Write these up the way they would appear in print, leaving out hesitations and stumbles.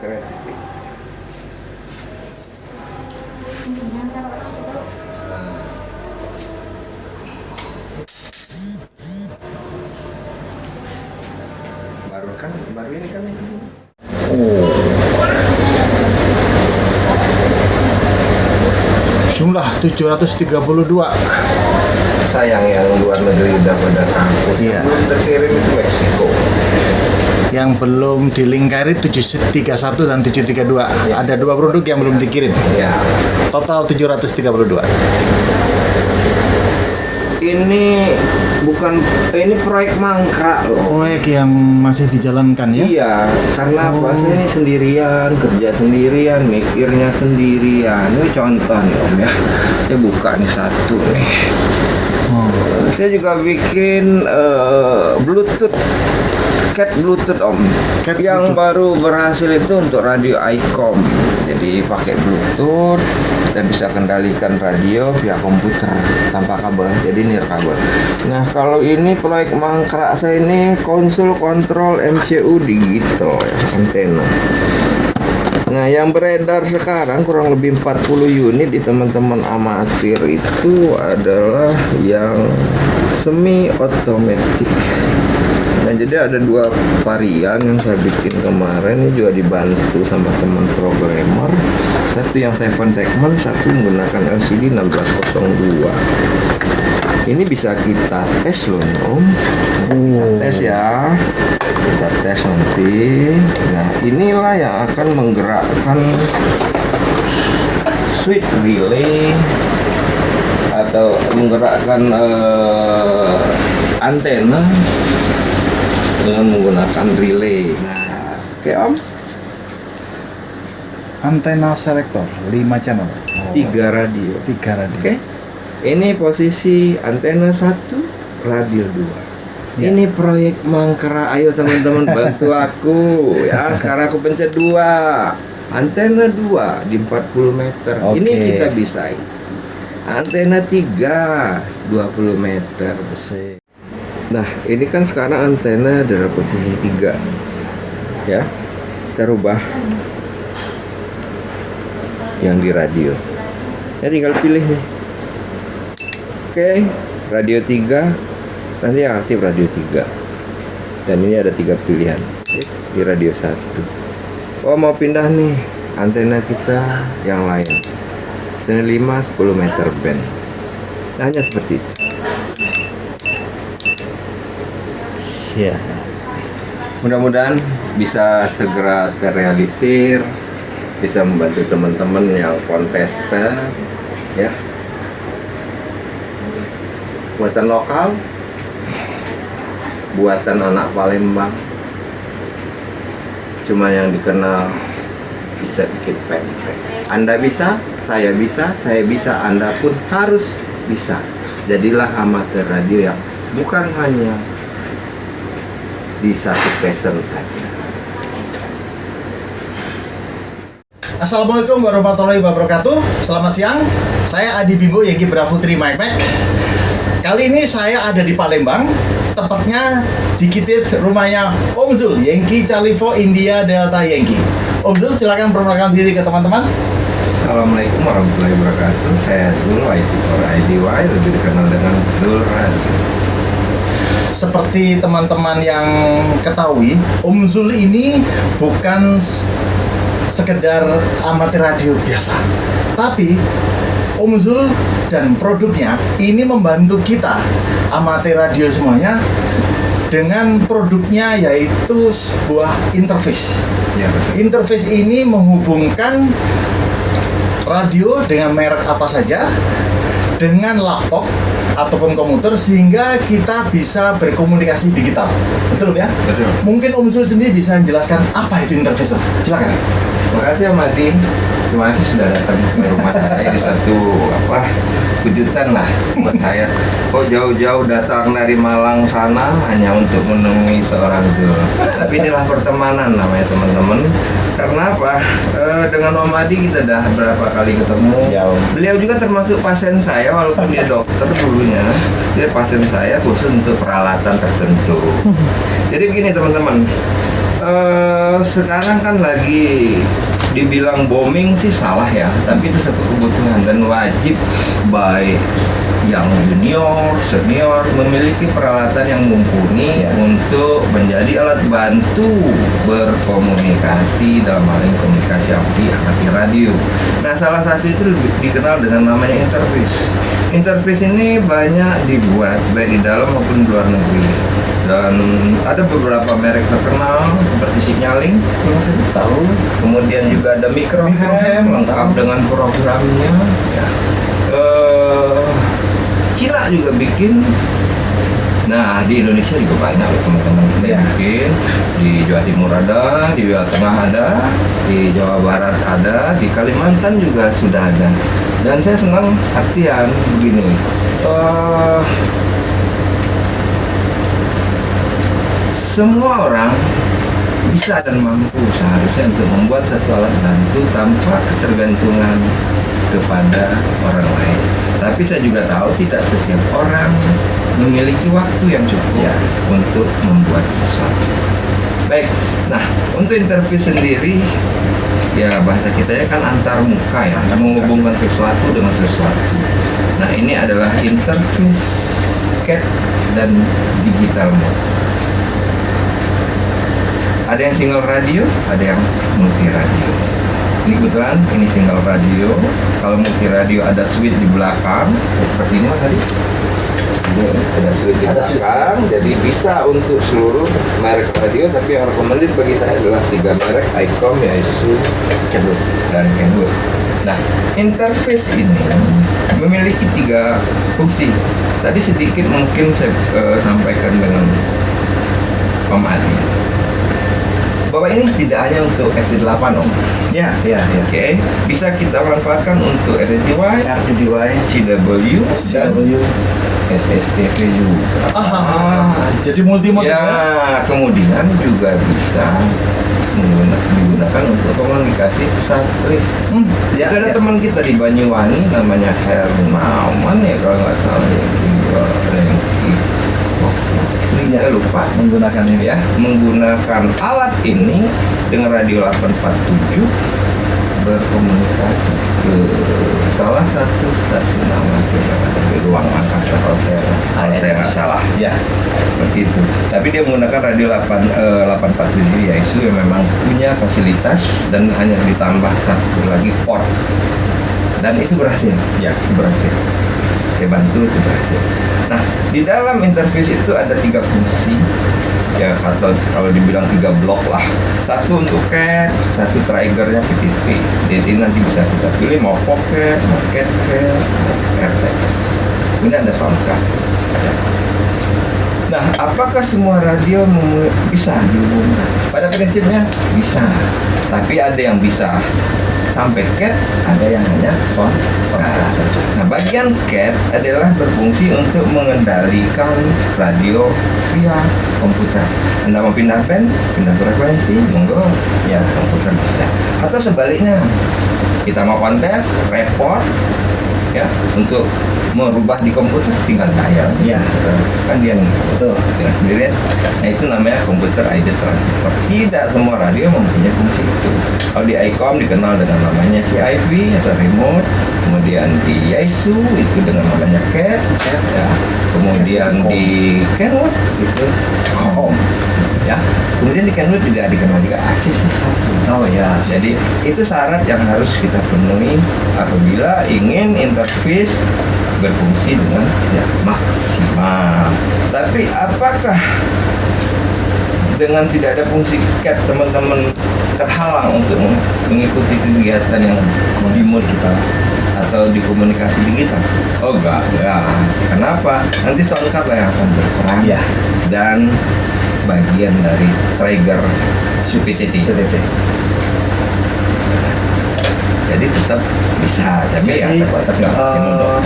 keren. Baru ini kan. Jumlah 732. Sayang yang luar negeri udah pada angkut. Iya. Belum terkirim itu Meksiko. Yang belum dilingkari 731 dan 732. Ya. Ada 2 produk yang belum dikirim. Ya. Total 732. Ini proyek mangkrak loh. Proyek yang masih dijalankan ya? Iya, karena apa? Saya ini sendirian, kerja sendirian, mikirnya sendirian. Ini contoh nih Om ya. Saya buka nih satu nih. Saya juga bikin Bluetooth, Cat Bluetooth Om. Cat yang Bluetooth. baru berhasil itu untuk radio ICOM. Jadi pakai Bluetooth, kita bisa kendalikan radio via komputer tanpa kabel. Jadi nirkabel. Nah kalau ini proyek mangkrak saya ini konsol kontrol MCU digital ya, antena. Nah yang beredar sekarang kurang lebih 40 unit di teman-teman amatir itu adalah yang semi otomatis. Nah jadi ada 2 varian yang saya bikin kemarin, ini juga dibantu sama teman programmer. Satu yang 7 segment, satu menggunakan LCD 1602. Ini bisa kita tes loh Om. Kita tes ya. Kita tes nanti. Nah inilah yang akan menggerakkan switch relay atau menggerakkan antena dengan menggunakan relay. Nah, oke Om. Antena selektor 5 channel. 3 radio. 3 radio. Oke. Ini posisi antena 1, radio 2. Ya. Ini proyek mangkrak. Ayo teman-teman bantu aku ya. Sekarang aku pencet 2. Antena 2 di 40 meter. Oke. Ini kita bisa isi. Antena 3 20 meter. Nah, ini kan sekarang antena dalam posisi 3. Ya. Kita rubah yang di radio. Ya tinggal pilih nih. Oke, radio 3. Nanti yang aktif radio 3. Dan ini ada 3 pilihan. Di radio 1. Oh, mau pindah nih antena kita yang lain. Antena 5 10 meter band. Nah, hanya seperti itu. Ya. Mudah-mudahan bisa segera terrealisir, bisa membantu teman-teman yang kontestan ya. Buatan lokal, buatan anak Palembang. Cuma yang dikenal bisa bikin pempek. Anda bisa, saya bisa, Anda pun harus bisa. Jadilah amatir radio yang bukan hanya di satu passion saja. Assalamualaikum warahmatullahi wabarakatuh. Selamat siang. Saya Adi Bimbo Yengki Brafutri Mike. Kali ini saya ada di Palembang, tepatnya di Kitit, rumahnya Om Zul, Yengki Calivo India Delta Yengki. Om Zul, silakan perkenalkan diri ke teman-teman. Assalamualaikum warahmatullahi wabarakatuh. Saya Zul IT4IDY, lebih dikenal dengan Zul Radio. Seperti teman-teman yang ketahui, Om Zul ini bukan sekedar amatir radio biasa, tapi Om Zul dan produknya ini membantu kita amatir radio semuanya dengan produknya, yaitu sebuah interface. Ya, betul. Interface ini menghubungkan radio dengan merek apa saja dengan laptop ataupun komputer sehingga kita bisa berkomunikasi digital. Betul ya? Betul. Mungkin Om Zul sendiri bisa menjelaskan apa itu interface, Om. Silakan. Terima kasih Om Adi. Terima kasih sudah datang ke rumah saya. Ini satu kejutan lah buat saya. Kok jauh-jauh datang dari Malang sana hanya untuk menemui seorang Zul. Tapi inilah pertemanan namanya teman-teman. Karena apa? Dengan Om Adi kita dah berapa kali ketemu. Ya, Om. Beliau juga termasuk pasien saya, walaupun dia dokter dulunya. Dia pasien saya khusus untuk peralatan tertentu. Jadi begini teman-teman. Sekarang kan lagi dibilang booming sih salah ya, tapi itu satu kebutuhan dan wajib baik yang junior, senior memiliki peralatan yang mumpuni untuk menjadi alat bantu berkomunikasi, dalam hal ini komunikasi aplikasi radio. Nah, salah satu itu dikenal dengan namanya interface. Interface ini banyak dibuat baik di dalam maupun di luar negeri. Dan ada beberapa merek terkenal seperti Signalink, Tahu. kemudian juga ada Microham lengkap dengan programnya. Ya. Cina juga bikin. Nah, di Indonesia juga banyak loh teman-teman kita yang bikin. Di Jawa Timur ada, di Jawa Tengah ada, di Jawa Barat ada, di Kalimantan juga sudah ada. Dan saya senang artian begini. Semua orang bisa dan mampu seharusnya untuk membuat satu alat bantu tanpa ketergantungan kepada orang lain. Tapi saya juga tahu tidak setiap orang memiliki waktu yang cukup untuk membuat sesuatu. Baik, nah untuk interface sendiri, ya bahasa kita ya kan antar muka ya, menghubungkan sesuatu dengan sesuatu. Nah ini adalah interface CAT dan digital mode. Ada yang single radio, ada yang multi radio. Ini kebetulan ini single radio. Kalau multi radio ada switch di belakang, seperti ini tadi. Ini ada switch di belakang, jadi bisa untuk seluruh merek radio. Tapi yang recommended bagi saya adalah 3 merek, ICOM, Yaesu, Kenwood dan Kenwood. Nah, interface ini memiliki 3 fungsi. Tadi sedikit mungkin saya sampaikan dengan pemahaman bahwa ini tidak hanya untuk FT8 Om. Ya. Oke, bisa kita manfaatkan untuk RTY, CW, CW, SSTV juga. Jadi multi mode. Ya, kemudian juga bisa digunakan untuk komunikasi satelit. Itu ada teman kita di Banyuwangi namanya Hermawan ya kalau nggak salah saya lupa menggunakan ini ya, menggunakan alat ini dengan radio 847 berkomunikasi ke salah satu stasiun amatir yang ada di ruang angkasa kalau saya nggak salah ya, seperti itu. Tapi dia menggunakan radio 847 Yaesu yang memang punya fasilitas dan hanya ditambah satu lagi port, dan itu berhasil. Ya, itu berhasil. Saya bantu itu berhasil. Nah, di dalam interface itu ada 3 fungsi ya, atau kalau dibilang 3 blok lah. Satu untuk CAT, satu triggernya PTP. Jadi nanti bisa kita pilih mau pocket, mau CAT, mau AirTag. Ini ada sound card. Ya. Nah, apakah semua radio bisa dihubungkan? Pada prinsipnya bisa, tapi ada yang bisa sampai CAT, ada yang hanya sound card. Nah, bagian CAT adalah berfungsi untuk mengendalikan radio via komputer. Anda mau pindah band, pindah frekuensi, monggo, ya komputer bisa. Atau sebaliknya, kita mau kontes, report, ya untuk merubah di komputer tinggal dial. Ya, kan dia betul. Dengan sendirian. Nah, itu namanya komputer ID transceiver. Tidak semua radio mempunyai fungsi itu. Kalau di ICOM dikenal dengan namanya CIV atau remote, kemudian di Yaesu itu dengan namanya CAT, ya. Kemudian di Kenwood itu COM, ya. Kemudian di Kenwood juga dikenal juga ACC1. Oh ya. Jadi itu syarat yang harus kita penuhi apabila ingin interface berfungsi dengan maksimal. Tapi apakah dengan tidak ada fungsi CAT teman-teman terhalang untuk mengikuti kegiatan yang di mode kita atau di komunikasi digital? Oh enggak. Kenapa? Nanti sound card lah yang akan berperan. Ya. Dan bagian dari trigger PTT. jadi tetap bisa, tapi ya Jadi terbatas nggak maksimum dong.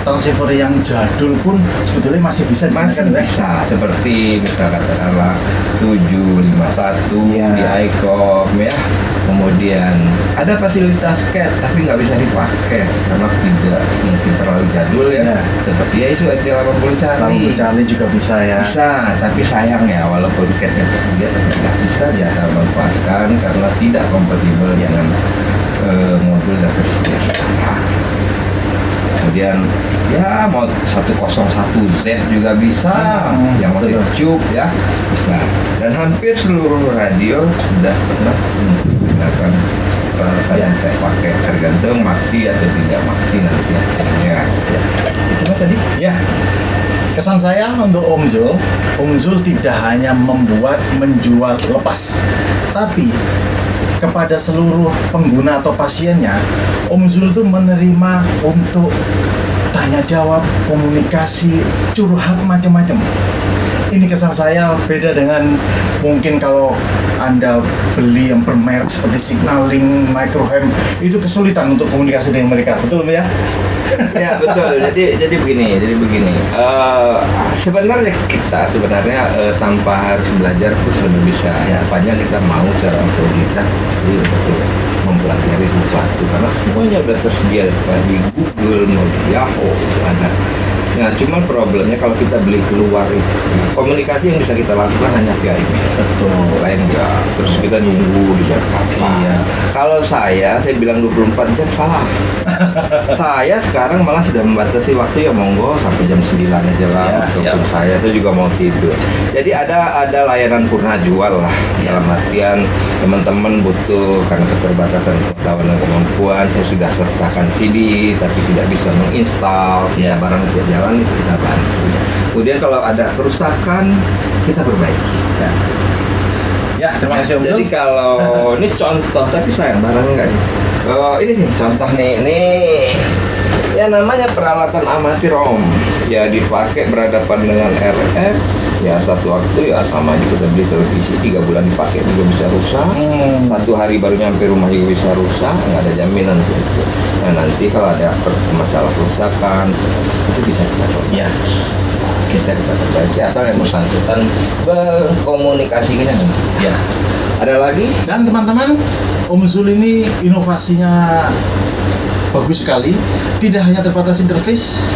transceiver yang jadul pun sebetulnya masih bisa Masih digunakan, ya? bisa, seperti misalnya katakanlah 751 Iya. di ICOM ya. Kemudian ada fasilitas CAT tapi nggak bisa dipakai karena tidak mungkin terlalu jadul ya. Iya. Seperti ya isu ST80 Lalu Charlie. Charlie juga bisa ya. Bisa, tapi sayang ya walaupun CAT-nya tersedia tapi nggak bisa kita manfaatkan karena tidak kompatibel dengan modul yang tersedia sekarang. Kemudian ya mau 101Z juga bisa, yang masih betul. cube ya bisa. Dan hampir seluruh radio sudah pernah menggunakan peralatan yang saya pakai, tergantung maksi atau tidak maksi nanti hasilnya. Itu mas tadi? Ya, kesan saya untuk Om Zul tidak hanya menjual lepas, tapi kepada seluruh pengguna atau pasiennya, Om Zul itu menerima untuk tanya jawab, komunikasi, curhat macam-macam. Ini kesan saya beda dengan mungkin kalau Anda beli yang bermerek seperti Signaling, Microhem, itu kesulitan untuk komunikasi dengan mereka, betul ya? Ya betul. Jadi begini. Sebenarnya kita tanpa harus belajar pun sudah bisa. Ya. Apanya kita mau secara otodidak untuk mempelajari sesuatu karena semuanya sudah tersedia di Google, mau di Yahoo itu ada. Nah, cuman problemnya kalau kita beli keluar itu komunikasi yang bisa kita lakukan hanya via email. Betul. Lain enggak. Terus kita nunggu di Jakarta. Iya. Kalau saya bilang 24 jam salah. Saya sekarang malah sudah membatasi waktu ya monggo sampai jam 9 aja lah. Ya, Walaupun ya. saya itu juga mau tidur. Jadi ada layanan purna jual lah. Dalam artian teman-teman butuh karena keterbatasan pengetahuan dan kemampuan, saya sudah sertakan CD tapi tidak bisa menginstal. Ya barang tidak jalan itu kita bantu. Kemudian kalau ada kerusakan kita perbaiki. Ya, terima kasih Om Zul. Jadi kalau ini contoh, tapi sayang barangnya enggak. Ini sih contoh nih. Ya namanya peralatan amatir Om. Ya dipakai berhadapan dengan RF. Ya satu waktu ya sama aja kita beli televisi 3 bulan dipakai juga bisa rusak. 1 hari baru nyampe rumah juga bisa rusak. Nggak ada jaminan untuk itu. Nah nanti kalau ada masalah kerusakan itu bisa kita perbaiki. Ya. Kita perbaiki asal yang bersangkutan berkomunikasinya. Ya. Ada lagi? Dan teman-teman, Om Zul ini inovasinya bagus sekali. Tidak hanya terbatas interface,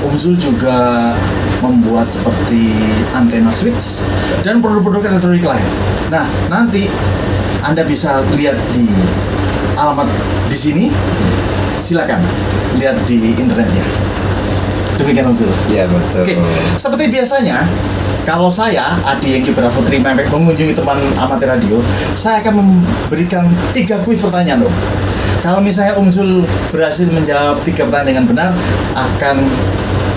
Om Zul juga membuat seperti antena switch dan produk-produk elektronik lain. Nah, nanti Anda bisa lihat di alamat di sini. Silakan lihat di internetnya. Demikian Om Zul. Iya betul. Oke, seperti biasanya, kalau saya, Adi Yengki Bravo 3 Mac mengunjungi teman amatir radio, saya akan memberikan 3 kuis pertanyaan, Om. Kalau misalnya Om Zul berhasil menjawab 3 pertanyaan dengan benar, akan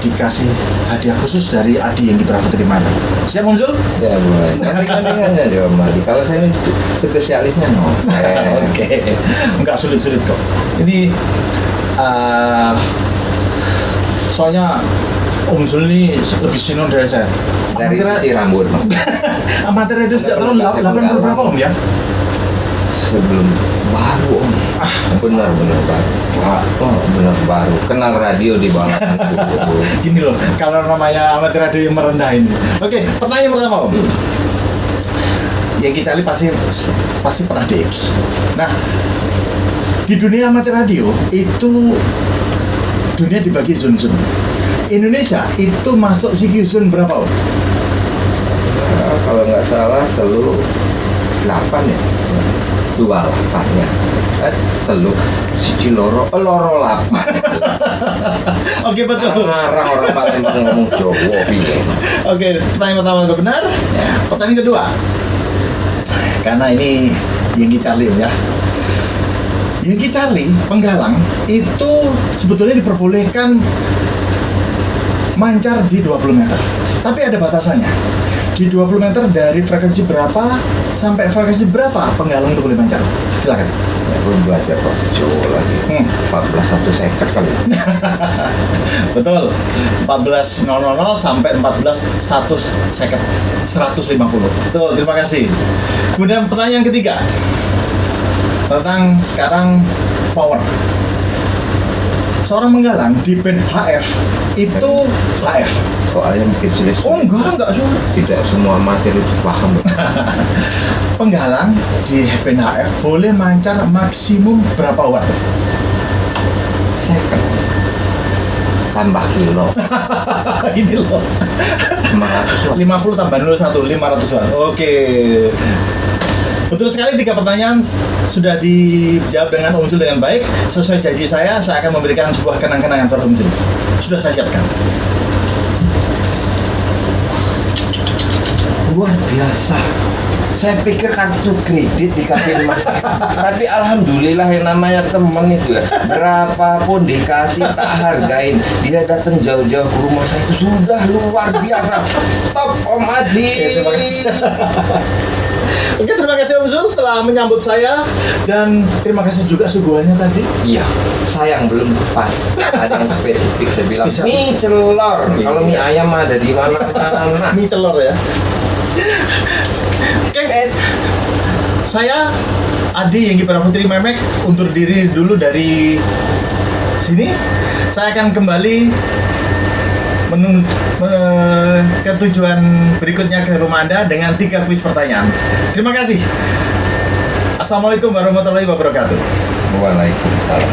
dikasih hadiah khusus dari Adi Yengki Bravo 3 Mac. Siap Om Zul? Ya boleh. Tapi kandungannya dia Om Adi. Kalau saya ini spesialisnya no. Oke, nggak sulit-sulit kok. Ini soalnya Om Zul ini lebih senior dari saya. Dari sisi rambut mas. Amatir radio sejak tahun 80 berapa Om ya? Sebelum baru Om. Benar-benar baru. Benar baru. Kenal radio di bawah itu. Gini loh, kalau namanya amatir radio yang merendah ini. Oke, pertanyaan pertama Om. Yang kita lihat pasti pernah DX. Nah, di dunia amatir radio itu dunia dibagi zone-zone. Indonesia itu masuk CQ zone berapa Om? Kalau nggak salah telu 8 ya. 28-nya. Telu siji loro 8. Oke, betul. Ngarang orang Palembang ngomong Jawa piye. Oke, pertanyaan pertama udah benar. Pertanyaan kedua. Karena ini Yengki Charlie ya. Yengki Charlie penggalang itu sebetulnya diperbolehkan mancar di 20 meter. Tapi ada batasannya. Di 20 meter dari frekuensi berapa sampai frekuensi berapa penggalang itu boleh mancar? Silakan. Ya, belum belajar bahasa Jawa lagi. 14 1 kali. Betul. 14.000 sampai 14 1 150. Betul, terima kasih. Kemudian pertanyaan ketiga. Tentang sekarang power. Seorang menggalang di band HF itu HF. Soalnya mungkin sulit. Oh enggak sulit. Tidak semua materi itu paham. Penggalang di band HF boleh mancar maksimum berapa watt? Second. Tambah kilo. Ini loh. 500 50 tambah 01, 500 watt. Oke. Betul sekali, 3 pertanyaan sudah dijawab dengan Om Zul dengan baik. Sesuai janji saya akan memberikan sebuah kenang-kenangan buat Om Zul. Sudah saya siapkan. luar biasa. Saya pikir kartu kredit dikasih mas, tapi alhamdulillah yang namanya temen itu ya, berapapun dikasih tak hargain. Dia datang jauh-jauh ke rumah saya itu sudah luar biasa. Top Om Adi. Oke, terima kasih. Oke, terima kasih Om Zul telah menyambut saya, dan terima kasih juga suguhannya tadi. Iya, sayang belum pas. Ada yang spesifik, saya bilang Spesial. mie celor. Kalau mie ayam ada di mana-mana. Mie celor ya. Oke, saya Adi Yengki Putri Memek undur diri dulu dari sini. Saya akan kembali ke tujuan berikutnya ke rumah Anda dengan 3 kuis pertanyaan. Terima kasih. Assalamualaikum warahmatullahi wabarakatuh. Waalaikumsalam.